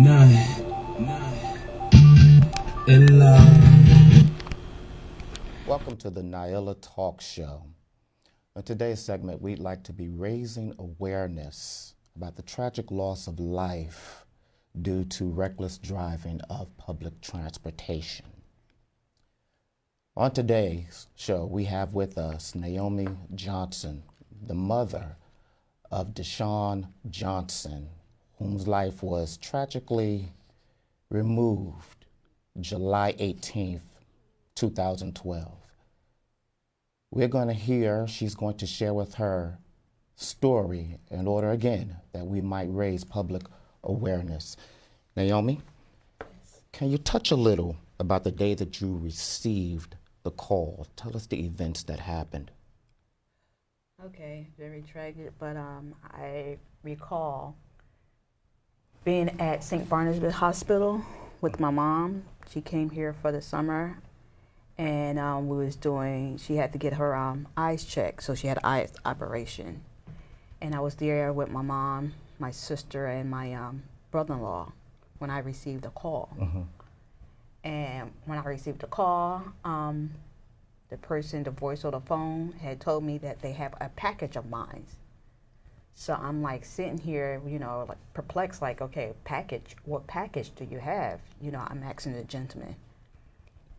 Welcome to the Noneillah Talk Show. In today's segment, we'd like to be raising awareness about the tragic loss of life due to reckless driving of public transportation. On today's show, we have with us Naomi Johnson, the mother of Deshon Johnson, whose life was tragically removed July 18th, 2012. We're going to hear, she's going to share with her story in order, again, that we might raise public awareness. Naomi, can you touch a little about the day that you received the call? Tell us the events that happened. Okay, very tragic, but I recall being at St. Barnabas Hospital with my mom. She came here for the summer, and she had to get her eyes checked, so she had an eye operation. And I was there with my mom, my sister, and my brother-in-law when I received a call. And when I received the call, the person, the voice on the phone, had told me that they have a package of mine. So I'm like sitting here, you know, like perplexed, like, okay, package, what package do you have? You know, I'm asking the gentleman.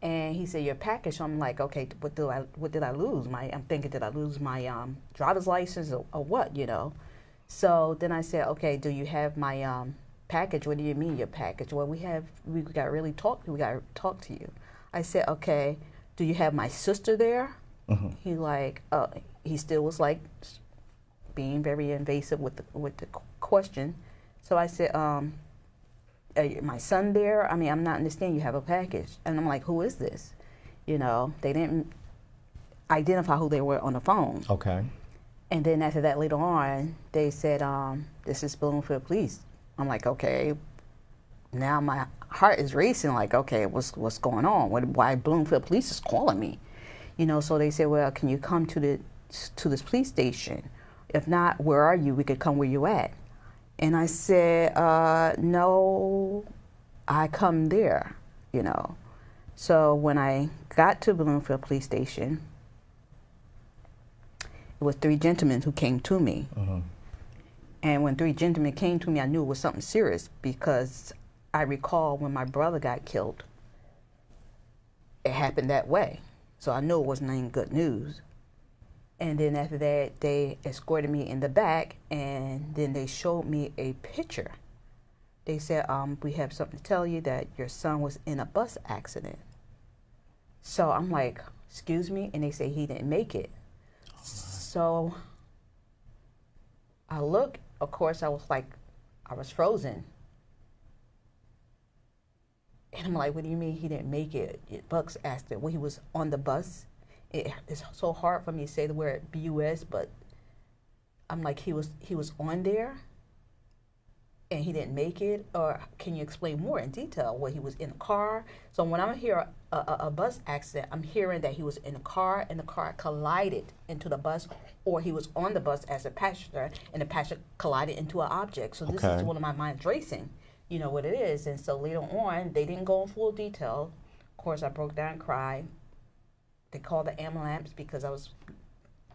And he said, your package. So I'm like, okay, what did I lose? I'm thinking, did I lose my driver's license or what, you know? So then I said, okay, do you have my package? What do you mean your package? Well, we got to talk to you. I said, okay, do you have my sister there? He he still was like being very invasive with the question. So I said, my son there? I mean, I'm not understanding, you have a package. And I'm like, who is this? You know, they didn't identify who they were on the phone. Okay. And then after that, later on, they said, this is Bloomfield Police. I'm like, okay. Now my heart is racing, like, okay, what's going on? Why Bloomfield Police is calling me? You know, so they said, well, can you come to this police station? If not, where are you? We could come where you at. And I said, no, I come there, you know. So when I got to Bloomfield Police Station, it was 3 gentlemen who came to me. And when 3 gentlemen came to me, I knew it was something serious, because I recall when my brother got killed, it happened that way. So I knew it wasn't any good news. And then after that, they escorted me in the back, and then they showed me a picture. They said, we have something to tell you, that your son was in a bus accident. So I'm like, excuse me? And they say he didn't make it. So I look, of course, I was frozen. And I'm like, what do you mean he didn't make it? Bucks asked him, well, he was on the bus. It's so hard for me to say the word BUS, but I'm like, he was on there and he didn't make it? Or can you explain more in detail? Well, he was in a car. So when I hear a bus accident, I'm hearing that he was in a car and the car collided into the bus, or he was on the bus as a passenger and the passenger collided into an object. So this is one of my minds racing, you know what it is. And so later on, they didn't go in full detail. Of course, I broke down and cried. They called the ambulance because I was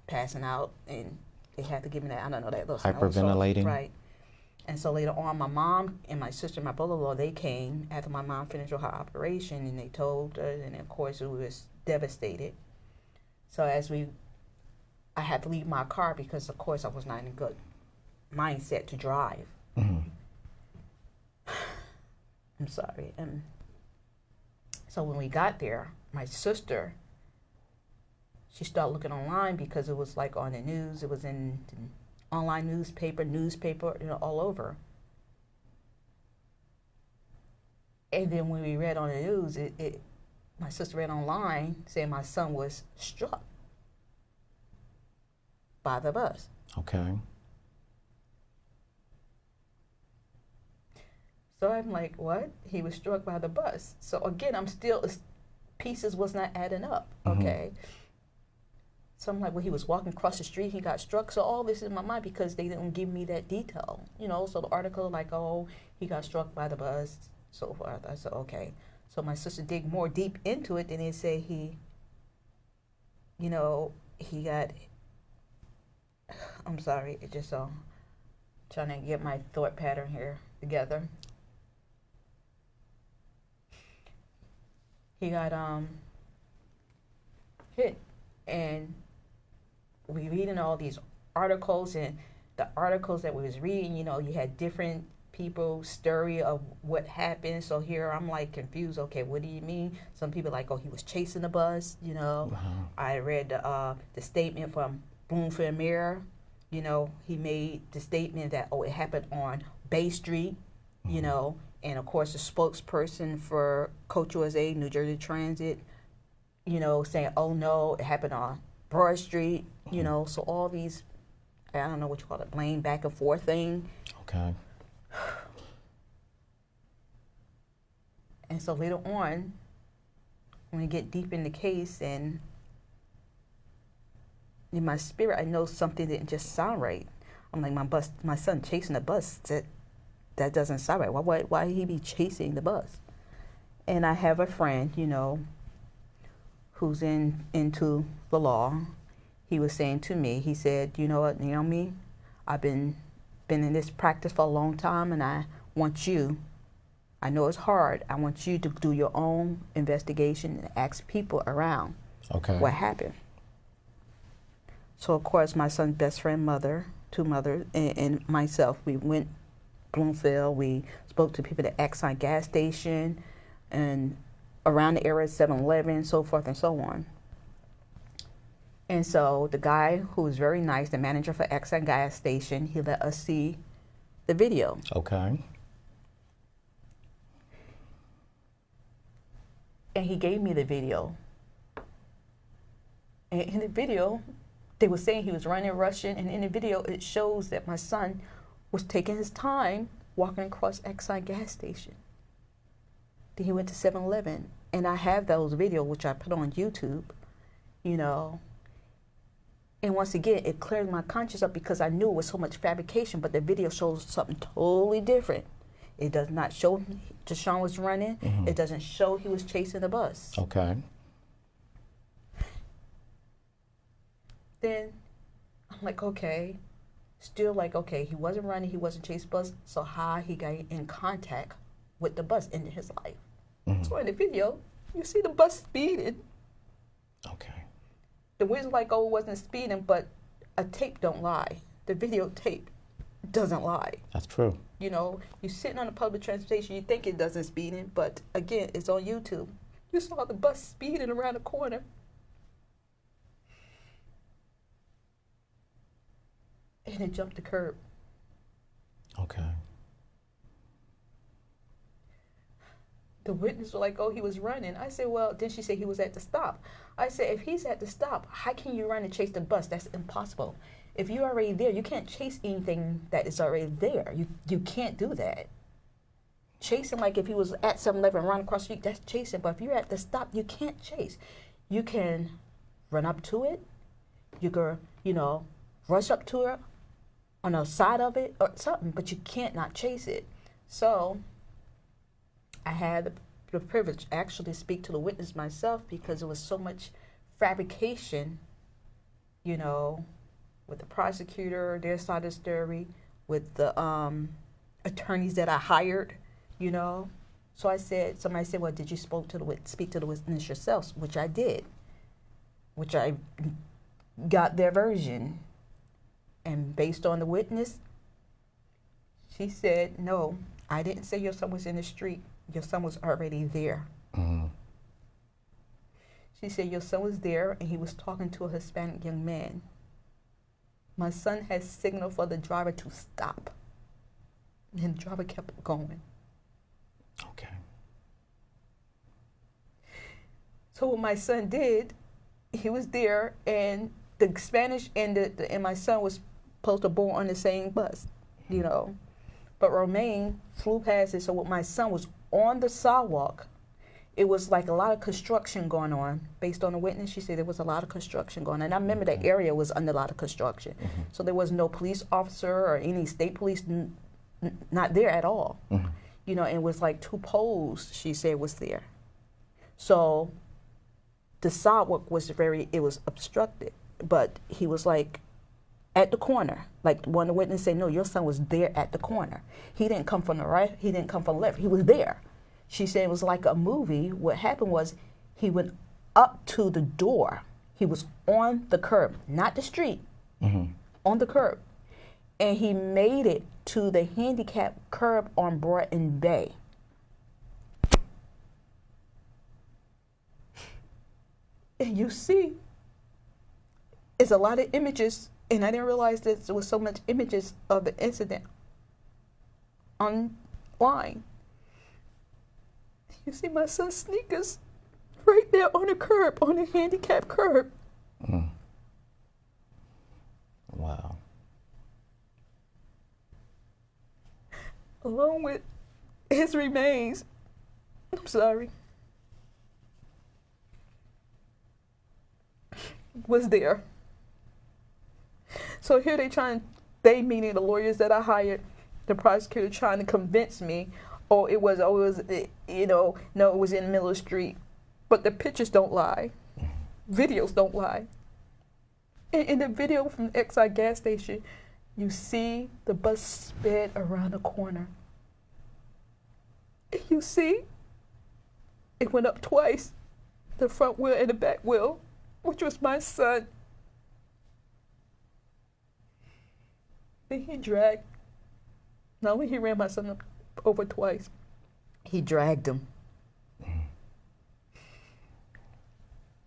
passing out, and they had to give me that, I don't know, that little hyperventilating. Right. And so later on, my mom and my sister and my brother-in-law, they came after my mom finished with her operation, and they told her, and of course, we was devastated. So I had to leave my car because, of course, I was not in a good mindset to drive. I'm sorry. So when we got there, my sister, she started looking online because it was like on the news. It was in online newspaper, you know, all over. And then when we read on the news, my sister read online saying my son was struck by the bus. Okay. So I'm like, what? He was struck by the bus. So again, pieces was not adding up, okay? So I'm like, well, he was walking across the street, he got struck. So all this is in my mind because they didn't give me that detail, So the article like, oh, he got struck by the bus, so forth. I said, okay. So my sister dig more deep into it, and they say he got, I'm sorry, it just trying to get my thought pattern here together. He got hit, and we reading all these articles, and the articles that we was reading, you had different people's story of what happened. So here I'm like confused. Okay, what do you mean? Some people like, oh, he was chasing the bus. I read the statement from Bloomfield Mirror. He made the statement that, oh, it happened on Bay Street. And of course the spokesperson for Coach USA, New Jersey Transit, saying, oh no, it happened on Broad Street. So all these, I don't know what you call it, blame back and forth thing. Okay. And so later on, when I get deep in the case and in my spirit, I know something didn't just sound right. I'm like, my son chasing the bus, that doesn't sound right. Why he be chasing the bus? And I have a friend, who's into the law. He was saying to me, he said, you know what, Naomi, I've been in this practice for a long time, and I want you, I know it's hard, I want you to do your own investigation and ask people around what happened. So of course my son's best friend two mothers, and myself, we went Bloomfield, we spoke to people at the Exxon gas station and around the area, 7-Eleven, so forth and so on. And so the guy who was very nice, the manager for Exxon gas station, he let us see the video. Okay. And he gave me the video. And in the video, they were saying he was running, rushing, and in the video, it shows that my son was taking his time walking across Exxon gas station. Then he went to 7-Eleven, and I have those videos, which I put on YouTube, And once again, it cleared my conscience up because I knew it was so much fabrication, but the video shows something totally different. It does not show Deshon was running. Mm-hmm. It doesn't show he was chasing the bus. Okay. Then I'm like, okay. Still like, okay, he wasn't running, he wasn't chasing bus, so how he got in contact with the bus in his life. Mm-hmm. So in the video, you see the bus speeding. Okay. The witness like, oh, it wasn't speeding, but a tape don't lie. The videotape doesn't lie. That's true. You're sitting on a public transportation, you think it doesn't speeding, but again, it's on YouTube. You saw the bus speeding around the corner. And it jumped the curb. Okay. The witness was like, oh, he was running. I said, well, then she said he was at the stop. I said, if he's at the stop, how can you run and chase the bus? That's impossible. If you're already there, you can't chase anything that is already there. You can't do that. Chasing, like if he was at 7-Eleven run across the street, that's chasing. But if you're at the stop, you can't chase. You can run up to it. You can, rush up to it on the side of it or something, but you can't not chase it. So I had the privilege to actually speak to the witness myself because there was so much fabrication, with the prosecutor, their side of the story, with the attorneys that I hired, So somebody said, well, did you speak to the witness yourself? Which I did, which I got their version. And based on the witness, she said, no, I didn't say your son was in the street. Your son was already there. Mm-hmm. She said your son was there and he was talking to a Hispanic young man. My son had signaled for the driver to stop. And the driver kept going. Okay. So what my son did, he was there and the Spanish and my son was supposed to board on the same bus, But Romain flew past it. So what my son was on the sidewalk, it was like a lot of construction going on. Based on the witness, she said there was a lot of construction going on. And I remember that area was under a lot of construction. So there was no police officer or any state police not there at all. You know, and it was like 2 poles, she said, was there. So the sidewalk was it was obstructed. But he was like at the corner. Like one of the witnesses said, no, your son was there at the corner. He didn't come from the right, he didn't come from the left, he was there. She said it was like a movie. What happened was he went up to the door. He was on the curb, not the street, on the curb. And he made it to the handicap curb on Broughton Bay. And you see, it's a lot of images, and I didn't realize that there was so much images of the incident online. You see my son's sneakers right there on the curb, on the handicap curb. Wow. Along with his remains. I'm sorry. Was there. So here they meaning the lawyers that I hired, the prosecutor trying to convince me, it was in the middle of the street. But the pictures don't lie. Videos don't lie. In the video from the Exide gas station, you see the bus sped around the corner. And you see, it went up twice, the front wheel and the back wheel, which was my son. Then he dragged, not only he ran my son up over twice, he dragged him.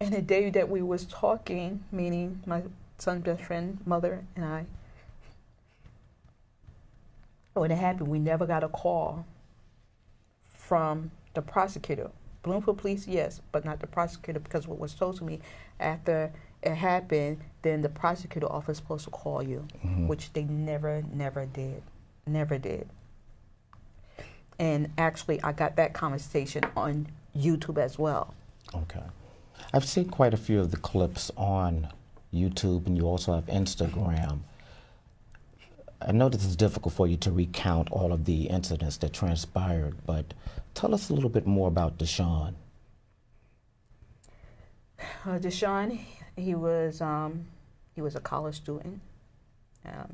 And the day that we was talking, meaning my son's best friend, mother, and I, when it happened, we never got a call from the prosecutor. Bloomfield Police, yes, but not the prosecutor, because what was told to me after it happened, then the prosecutor office is supposed to call you, which they never did. And actually, I got that conversation on YouTube as well. Okay. I've seen quite a few of the clips on YouTube, and you also have Instagram. I know this is difficult for you to recount all of the incidents that transpired, but tell us a little bit more about Deshon. Deshon, he was a college student.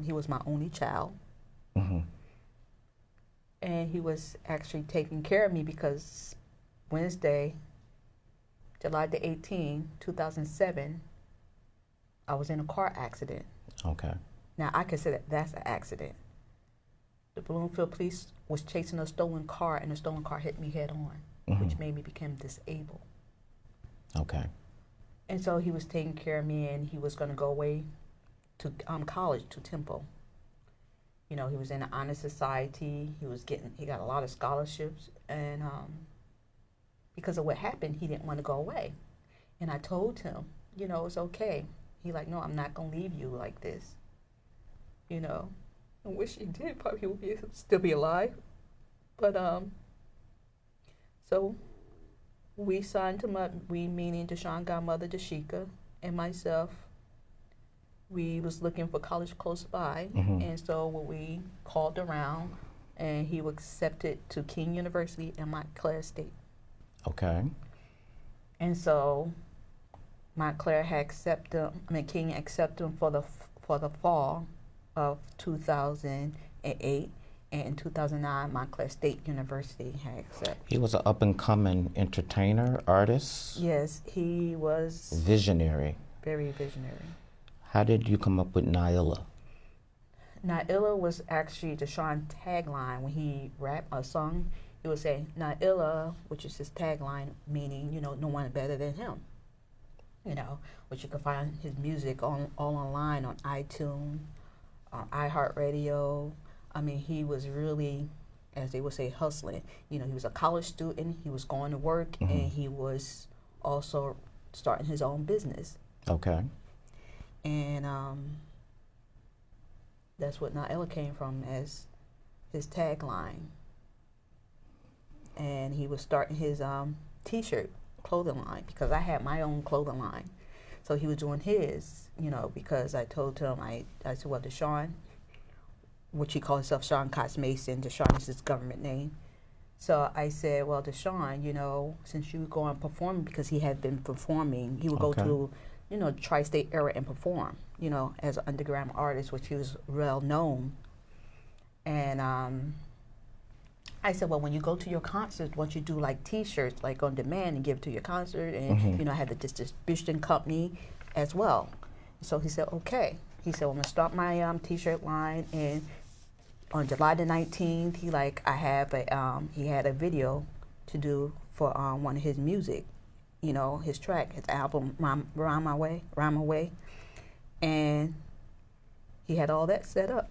He was my only child. And he was actually taking care of me because Wednesday, July the 18th, 2007, I was in a car accident. Okay. Now, I consider that's an accident. The Bloomfield Police was chasing a stolen car, and the stolen car hit me head on, which made me become disabled. Okay. And so he was taking care of me, and he was going to go away to college, to Temple. You know, he was in the honor society. He got a lot of scholarships, and because of what happened, he didn't want to go away. And I told him, you know, it's okay. He like, no, I'm not going to leave you like this. You know, I wish he did. Probably he would still be alive. But so we signed him up. We, meaning Deshon godmother Dashika and myself. We was looking for college close by, and so we called around, and he was accepted to King University in Montclair State. Okay. And so Montclair had King accepted him for the fall of 2008, and in 2009, Montclair State University had accepted. He was an up-and-coming entertainer, artist? Yes, he was. Visionary. Very visionary. How did you come up with Noneillah? Noneillah was actually Deshon's tagline. When he rapped a song, he would say, Noneillah, which is his tagline, meaning, you know, no one better than him. You know, which you can find his music all online on iTunes, iHeartRadio. I mean, he was really, as they would say, hustling. You know, he was a college student, he was going to work, and he was also starting his own business. Okay. And that's what Noneillah came from as his tagline. And he was starting his T-shirt clothing line because I had my own clothing line. So he was doing his, you know, because I told him, I said, well, Deshon, which he calls himself Sean Cos Mason, Deshon is his government name. So I said, well, Deshon, you know, since you go on performing, because he had been performing, he would go to, you know, tri-state area and perform, you know, as an underground artist, which he was well known. And I said, well, when you go to your concerts, why don't you do like T-shirts, like on demand, and give it to your concert, and you know, have the distribution company as well. So he said, okay. He said, well, I'm gonna start my T-shirt line, and on July the 19th, he had a video to do for one of his music, you know, his track, his album, Rhyme My Way, and he had all that set up.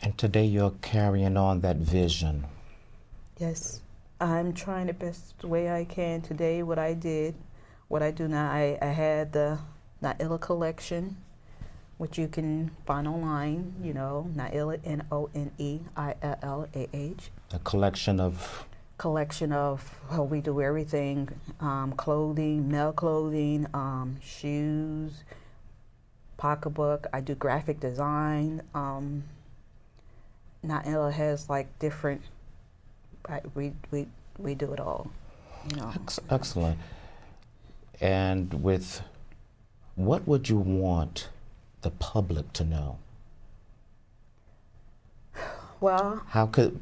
And today you're carrying on that vision. Yes, I'm trying the best way I can today. What I do now, I had the Noneillah collection, which you can find online, you know, Noneillah, Noneillah. A collection of How we do everything, clothing, male clothing, shoes, pocketbook. I do graphic design. Noneillah has like different, we do it all, you know. Excellent. And what would you want the public to know? Well, how can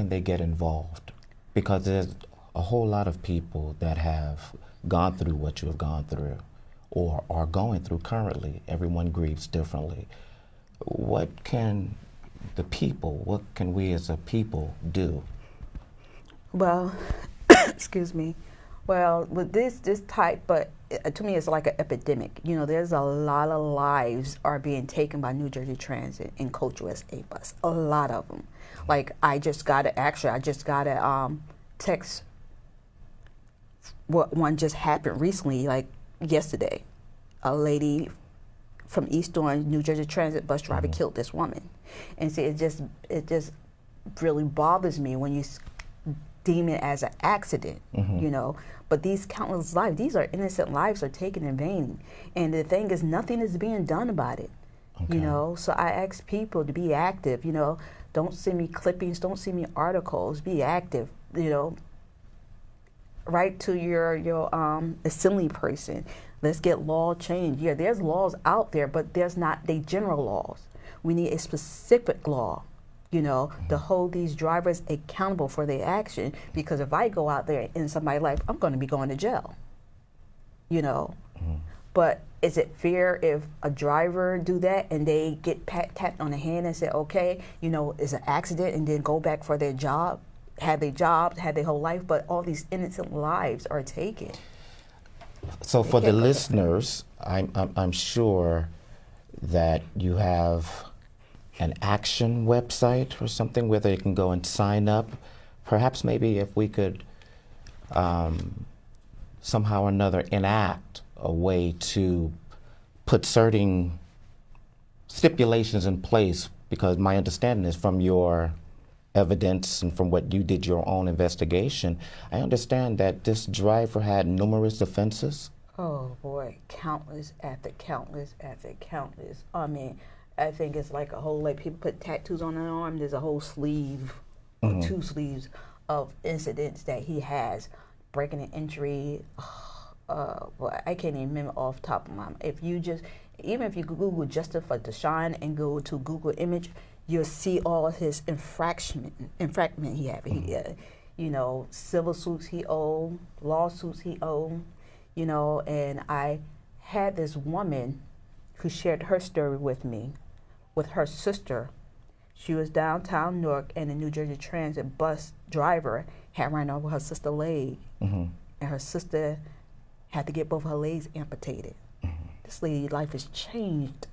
they get involved? Because there's a whole lot of people that have gone through what you have gone through or are going through currently. Everyone grieves differently. What can we as a people do? Well, excuse me. Well, with this type, but to me it's like an epidemic. You know, there's a lot of lives are being taken by New Jersey Transit and Coach USA bus. A lot of them. Like I just got a text. What one just happened recently, like yesterday. A lady from East Orange, New Jersey Transit bus driver killed this woman. And see, it just really bothers me when you deem it as an accident, you know. But these countless lives, these are innocent lives are taken in vain. And the thing is, nothing is being done about it, you know. So I ask people to be active, you know. Don't send me clippings, don't send me articles, be active, you know. Write to your assembly person. Let's get law changed. Yeah, there's laws out there, but there's not the general laws. We need a specific law, you know, to hold these drivers accountable for their action. Because if I go out there in somebody's life, I'm going to be going to jail, you know. But is it fair if a driver do that and they get tapped on the hand and say, okay, you know, it's an accident, and then go back for their job, have their jobs, have their whole life, but all these innocent lives are taken. So for the listeners, I'm sure that you have an action website or something where they can go and sign up. Perhaps maybe if we could somehow or another enact a way to put certain stipulations in place, because my understanding is from your evidence and from what you did your own investigation, I understand that this driver had numerous offenses. Oh boy, countless after countless after countless. I mean, I think it's like a whole, like people put tattoos on their arm, there's a whole sleeve, or 2 sleeves of incidents that he has. Breaking an injury, boy, I can't even remember off the top of my mind. Even if you Google Justice for Deshon and go to Google image, you'll see all his infractment he had. You know, civil suits he owed, lawsuits he owed, you know. And I had this woman who shared her story with me, with her sister. She was downtown Newark, and the New Jersey Transit bus driver had run over her sister's leg, and her sister had to get both her legs amputated. This lady's life has changed.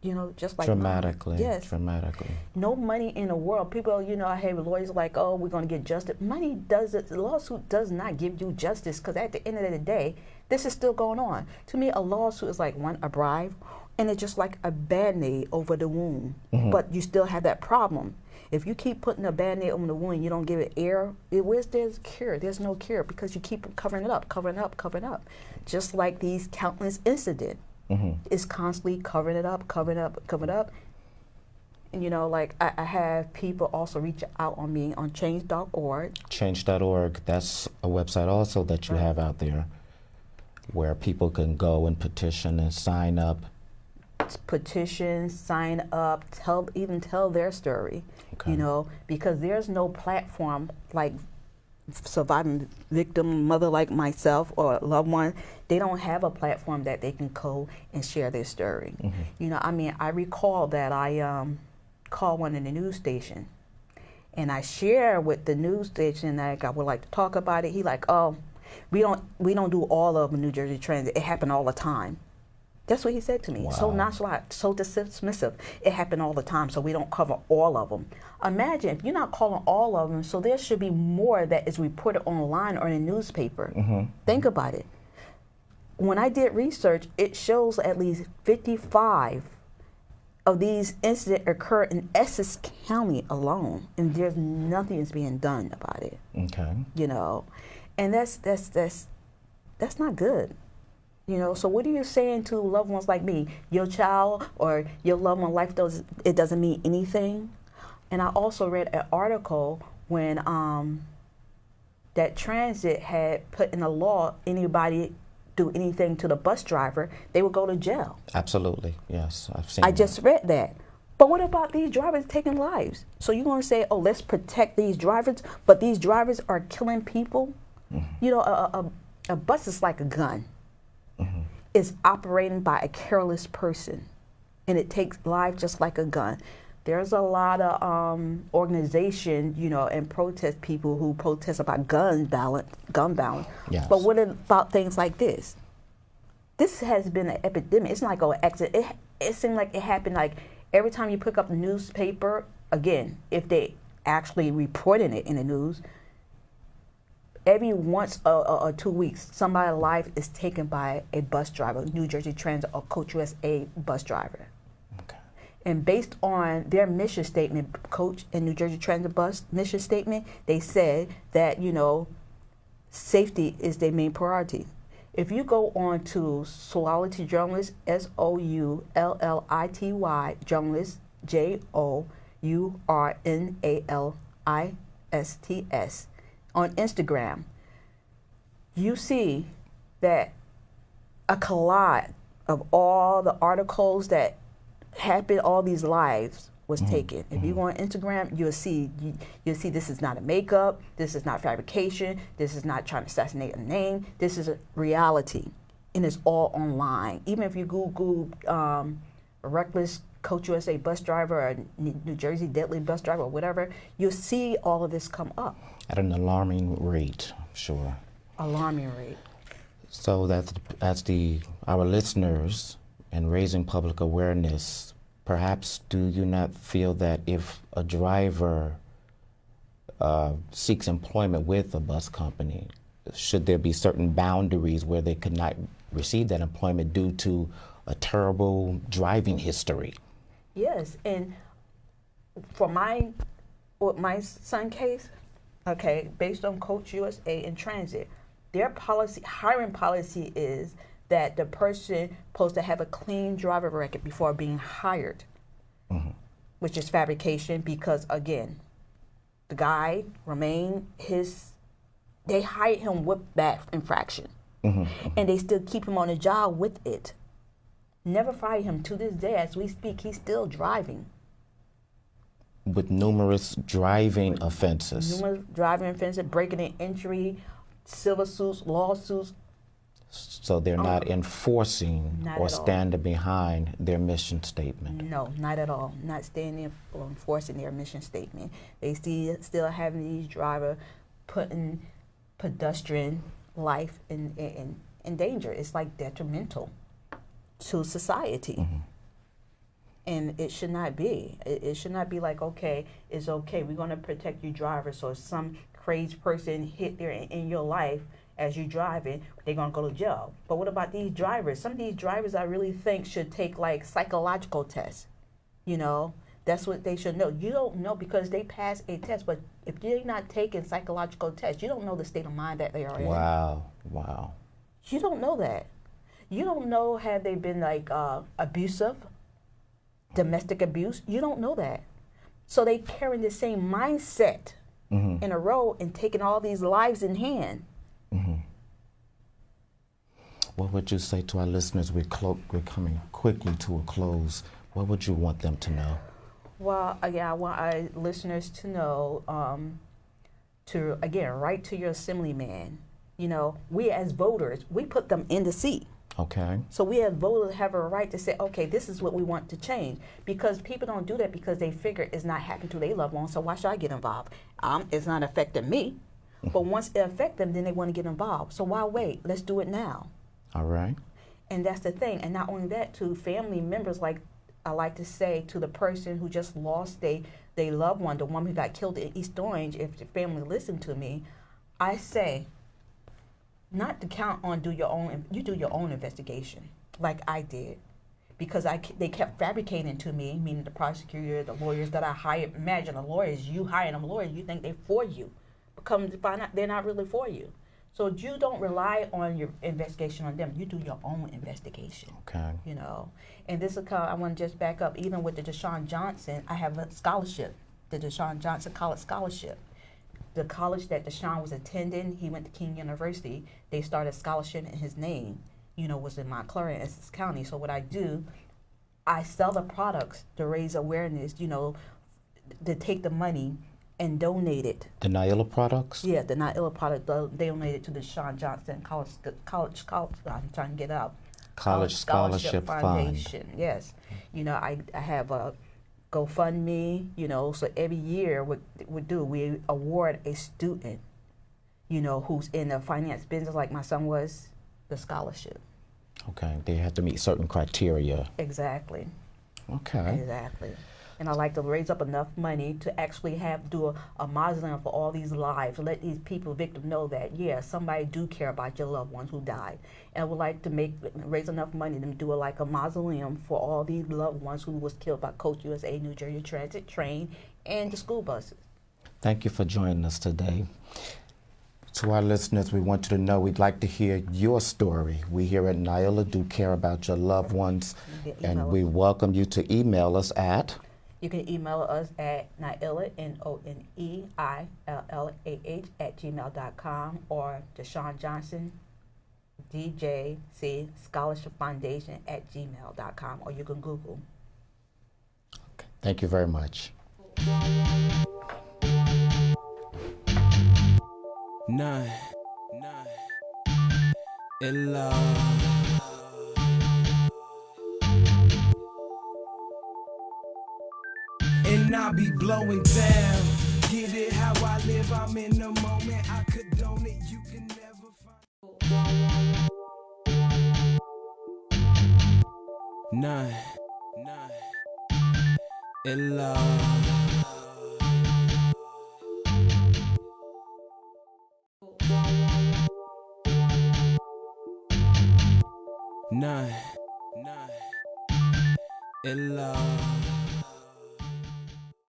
You know, just like dramatically. mine. Yes. Dramatically. No money in the world. People, you know, I have lawyers like, oh, we're going to get justice. Money the lawsuit does not give you justice, because at the end of the day, this is still going on. To me, a lawsuit is like, one, a bribe, and it's just like a Band-Aid over the wound, but you still have that problem. If you keep putting a Band-Aid on the wound, you don't give it air, where's there's a cure? There's no cure because you keep covering it up, covering up, covering up. Just like these countless incidents. It's constantly covering it up, covering up, covering up. And you know, like I have people also reach out on me on change.org. Change.org, that's a website also that you have out there where people can go and petition and sign up. Petition, sign up, even tell their story, you know, because there's no platform like surviving victim mother like myself or a loved one. They don't have a platform that they can go and share their story. You know, I mean, I recall that I called one in the news station and I share with the news station that I would like to talk about it. He like, oh, we don't do all of New Jersey Transit. It happened all the time. That's what he said to me. Wow. So nonchalant, so dismissive. It happened all the time, so we don't cover all of them. Imagine if you're not calling all of them, so there should be more that is reported online or in a newspaper. Think about it. When I did research, it shows at least 55 of these incidents occur in Essex County alone, and there's nothing is being done about it. You know, and that's not good. You know, so what are you saying to loved ones like me? Your child or your loved one life doesn't mean anything? And I also read an article when that transit had put in a law, anybody do anything to the bus driver, they would go to jail. Absolutely, yes, I've seen I that. just read that. But what about these drivers taking lives? So you're going to say, oh, let's protect these drivers, but these drivers are killing people? You know, a bus is like a gun. Is operating by a careless person, and it takes life just like a gun. There's a lot of organization, you know, and protest people who protest about gun balance. Yes. But what about things like this? This has been an epidemic. It's not like an accident. It seemed like it happened like every time you pick up the newspaper, again, if they actually reporting it in the news, every once or 2 weeks, somebody's life is taken by a bus driver, New Jersey Transit or Coach USA bus driver. And based on their mission statement, Coach and New Jersey Transit bus mission statement, they said that, you know, safety is their main priority. If you go on to Soulity Journalist, SOULLITY Journalist, JOURNALISTS, on Instagram, you see that a collage of all the articles that happened, all these lives was taken. If you go on Instagram, you'll see this is not a makeup, this is not fabrication, this is not trying to assassinate a name, this is a reality, and it's all online. Even if you Google reckless Coach USA bus driver or New Jersey deadly bus driver or whatever, you'll see all of this come up. At an alarming rate, sure. Alarming rate. So that's our listeners and raising public awareness, perhaps do you not feel that if a driver seeks employment with a bus company, should there be certain boundaries where they could not receive that employment due to a terrible driving history? Yes, and for my son case, okay, based on Coach USA and Transit, their hiring policy is that the person supposed to have a clean driver record before being hired, which is fabrication because, again, the guy Romain, they hired him with that infraction, and they still keep him on the job with it. Never fired him. To this day, as we speak, he's still driving. With numerous driving offenses. Numerous driving offenses, breaking and injury, civil suits, lawsuits. So they're not enforcing Not or at all. standing behind their mission statement. No, not at all. Not standing or enforcing their mission statement. They still having these drivers putting pedestrian life in danger. It's like detrimental to society. And it should not be. It should not be like, okay, it's okay, we're going to protect you drivers. So if some crazy person hit there in your life as you driving, they're gonna go to jail. But what about these drivers? Some of these drivers I really think should take like psychological tests. You know, that's what they should know. You don't know because they pass a test, but if they're not taking psychological tests, you don't know the state of mind that they are in. Wow. You don't know that. You don't know have they been like abusive, domestic abuse. You don't know that. So they carrying the same mindset in a row and taking all these lives in hand. What would you say to our listeners? We're coming quickly to a close. What would you want them to know? Well, again, I want our listeners to know to, again, write to your assemblyman. You know, we as voters, we put them in the seat. Okay. So we as voters have a right to say, okay, this is what we want to change. Because people don't do that because they figure it's not happening to their loved ones, so why should I get involved? It's not affecting me. But once it affects them, then they want to get involved. So why wait? Let's do it now. All right. And that's the thing. And not only that, to family members, like I like to say to the person who just lost their loved one, the one who got killed in East Orange, if the family listened to me, I say, not to count on do your own investigation, like I did, because they kept fabricating to me, meaning the prosecutor, the lawyers that I hired. Imagine the lawyers, you hire them lawyers, you think they're for you, but come to find out they're not really for you. So you don't rely on your investigation on them. You do your own investigation. Okay. You know, and this is I want to just back up. Even with the Deshon Johnson, I have a scholarship, the Deshon Johnson College Scholarship. The college that Deshon was attending, he went to King University. They started a scholarship in his name. You know, was in Montclair in Essex County. So what I do, I sell the products to raise awareness. You know, to take the money and donate it. The Noneillah products? Yeah, the Noneillah product, they donated to the Deshon Johnson College, I'm trying to get out. College Scholarship Foundation. Yes. You know, I have a GoFundMe, you know, so every year we award a student, you know, who's in the finance business like my son was, the scholarship. Okay, they have to meet certain criteria. Exactly. Okay. Exactly. And I like to raise up enough money to actually do a mausoleum for all these lives, let these people, victims, know that, yeah, somebody do care about your loved ones who died. And I would like to raise enough money to do like a mausoleum for all these loved ones who was killed by Coach USA, New Jersey Transit train, and the school buses. Thank you for joining us today. To our listeners, we want you to know we'd like to hear your story. We here at Noneillah do care about your loved ones, and we welcome you to email us at. You can email us at Noneillah, Noneillah, @gmail.com, or Deshon Johnson, DJC Scholarship Foundation @gmail.com, or you can Google. Okay. Thank you very much. Noneillah. And I be blowing down. Get it how I live, I'm in the moment. I condone it, you can never find. Noneillah. Noneillah.